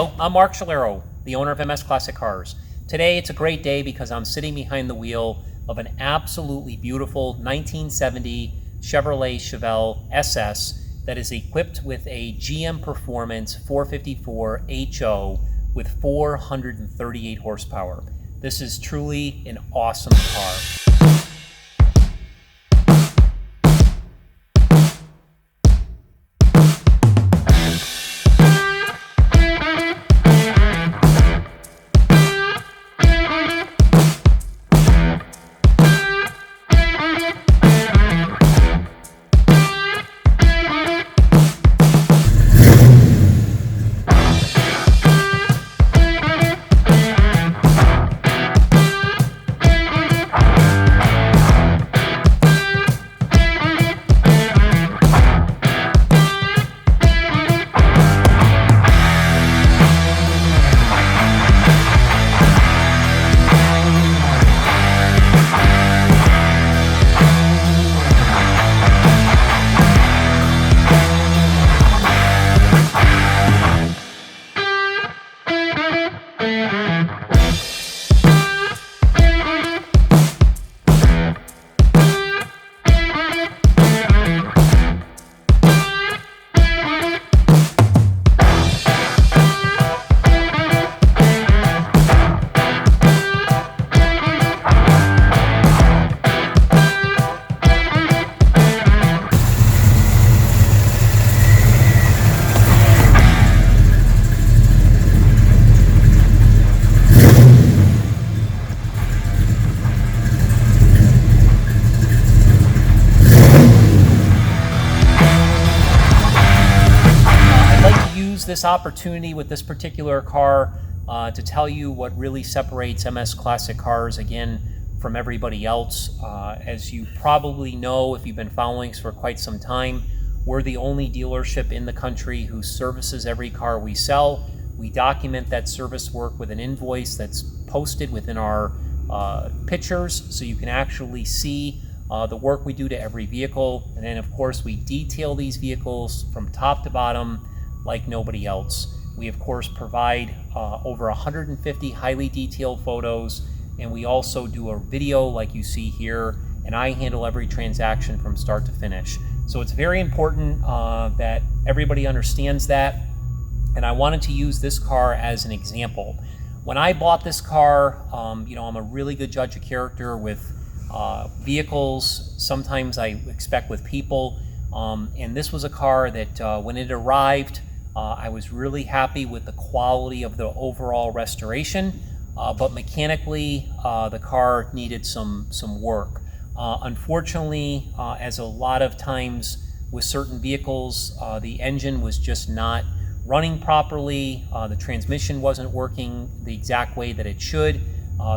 Hello, I'm Mark Scholaro, the owner of MS Classic Cars. Today it's a great day because I'm sitting behind the wheel of an absolutely beautiful 1970 Chevrolet Chevelle SS that is equipped with a GM Performance 454 HO with 438 horsepower. This is truly an awesome car. This opportunity with this particular car to tell you what really separates MS Classic Cars again from everybody else. As you probably know, if you've been following us for quite some time, we're the only dealership in the country who services every car we sell. We document that service work with an invoice that's posted within our pictures, so you can actually see the work we do to every vehicle. And then of course we detail these vehicles from top to bottom like nobody else. We of course provide over 150 highly detailed photos, and we also do a video like you see here, and I handle every transaction from start to finish. So it's very important that everybody understands that, and I wanted to use this car as an example. When I bought this car, you know, I'm a really good judge of character with vehicles. Sometimes I expect with people, and this was a car that when it arrived, I was really happy with the quality of the overall restoration, but mechanically the car needed some work. Unfortunately, as a lot of times with certain vehicles, the engine was just not running properly, the transmission wasn't working the exact way that it should,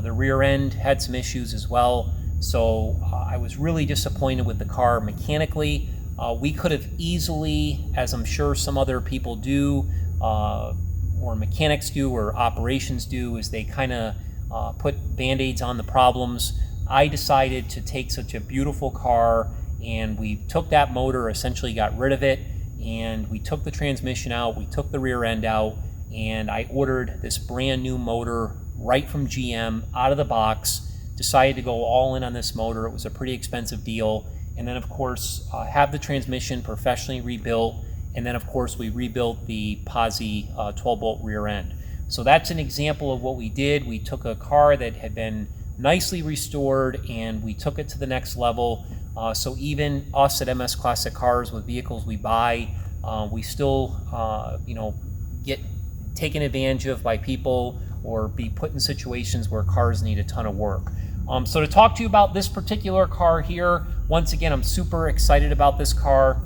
the rear end had some issues as well, so I was really disappointed with the car mechanically. We could have easily, as I'm sure some other people do, or mechanics do, or operations do, is they kind of put band-aids on the problems. I decided to take such a beautiful car, and we took that motor, essentially got rid of it, and we took the transmission out, we took the rear end out, and I ordered this brand new motor right from GM out of the box. Decided to go all in on this motor. It was a pretty expensive deal. And then of course have the transmission professionally rebuilt, and then of course we rebuilt the POSI 12-bolt rear end. So that's an example of what we did. We took a car that had been nicely restored and we took it to the next level. So even us at MS Classic Cars, with vehicles we buy, we still you know, get taken advantage of by people or be put in situations where cars need a ton of work. So to talk to you about this particular car here, once again, I'm super excited about this car.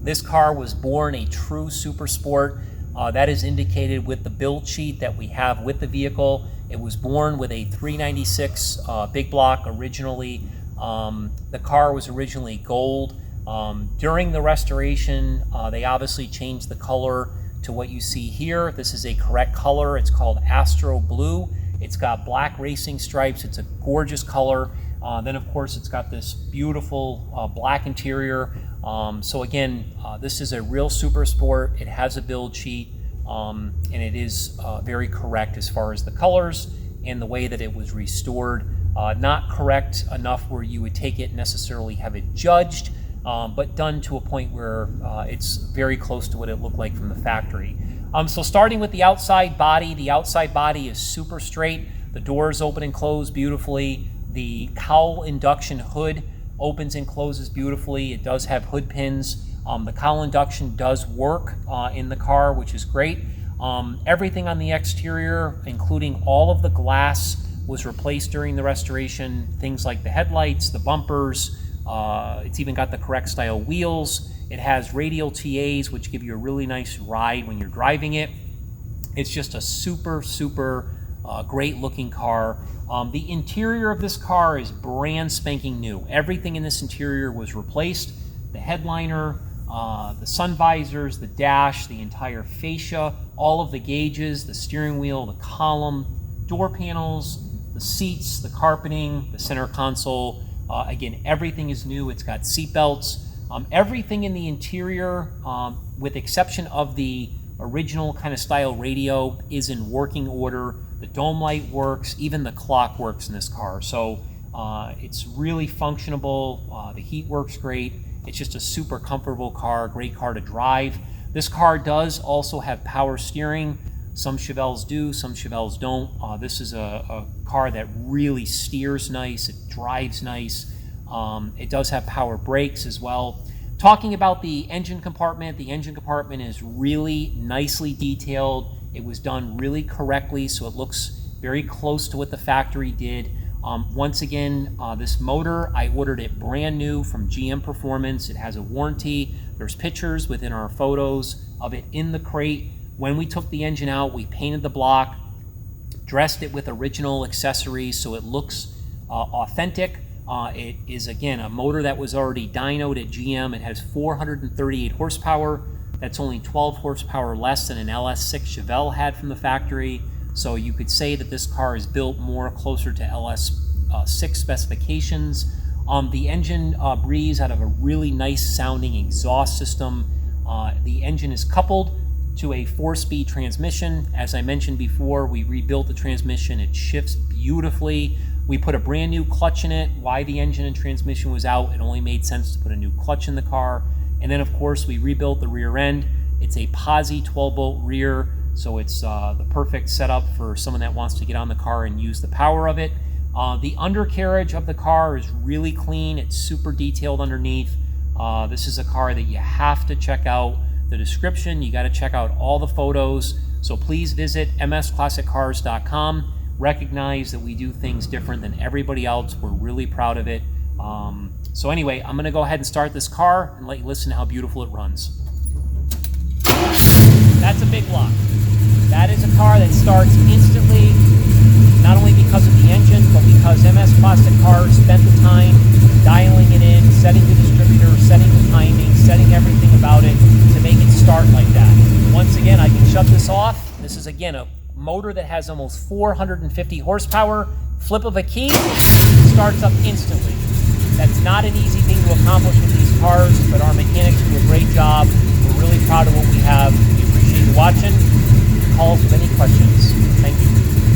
This car was born a true super sport. That is indicated with the build sheet that we have with the vehicle. It was born with a 396 big block originally. The car was originally gold. During the restoration, they obviously changed the color to what you see here. This is a correct color. It's called Astro Blue. It's got black racing stripes. It's a gorgeous color. Then of course it's got this beautiful black interior. So again, this is a real super sport. It has a build sheet. and it is very correct as far as the colors and the way that it was restored. Not correct enough where you would take it and necessarily have it judged, but done to a point where it's very close to what it looked like from the factory. So starting with the outside body is super straight. The doors open and close beautifully. The cowl induction hood opens and closes beautifully. It does have hood pins. The cowl induction does work in the car, which is great. Everything on the exterior, including all of the glass, was replaced during the restoration. Things like the headlights, the bumpers. It's even got the correct style wheels. It has radial TAs, which give you a really nice ride when you're driving it. It's just a super great looking car. The interior of this car is brand spanking new. Everything in this interior was replaced. The headliner, the sun visors, the dash, the entire fascia, all of the gauges, the steering wheel, the column, door panels, the seats, the carpeting, the center console. Again, everything is new. It's got seat belts. Everything in the interior, with exception of the original kind of style radio, is in working order. The dome light works, even the clock works in this car. So it's really functionable. The heat works great. It's just a super comfortable car, great car to drive. This car does also have power steering. Some Chevelles do, some Chevelles don't. This is a car that really steers nice, it drives nice. It does have power brakes as well. Talking about the engine compartment is really nicely detailed. It was done really correctly, so it looks very close to what the factory did. Once again, this motor, I ordered it brand new from GM Performance. It has a warranty. There's pictures within our photos of it in the crate. When we took the engine out, we painted the block, dressed it with original accessories so it looks authentic. It is, again, a motor that was already dynoed at GM. It has 438 horsepower. That's only 12 horsepower less than an LS6 Chevelle had from the factory. So you could say that this car is built more closer to LS6 specifications. The engine breathes out of a really nice sounding exhaust system. The engine is coupled to a 4-speed transmission. As I mentioned before, we rebuilt the transmission. It shifts beautifully. We put a brand new clutch in it. Why the engine and transmission was out, it only made sense to put a new clutch in the car. And then, of course, we rebuilt the rear end. It's a POSI 12-bolt rear, so it's the perfect setup for someone that wants to get on the car and use the power of it. The undercarriage of the car is really clean. It's super detailed underneath. This is a car that you have to check out. The description, you got to check out all the photos. So please visit msclassiccars.com. Recognize that we do things different than everybody else. We're really proud of it. So anyway, I'm going to go ahead and start this car and let you listen to how beautiful it runs. That's a big block. That is a car that starts instantly, not only because of the engine, but because MS Classic Cars spent the time dialing it in, setting the distributor, setting the timing, setting everything about it to make it start like that. Once again, I can shut this off. This is, again, a motor that has almost 450 horsepower. Flip of a key, it starts up instantly. That's not an easy thing to accomplish with these cars, but our mechanics do a great job. We're really proud of what we have. We appreciate you watching. Call us with any questions. Thank you.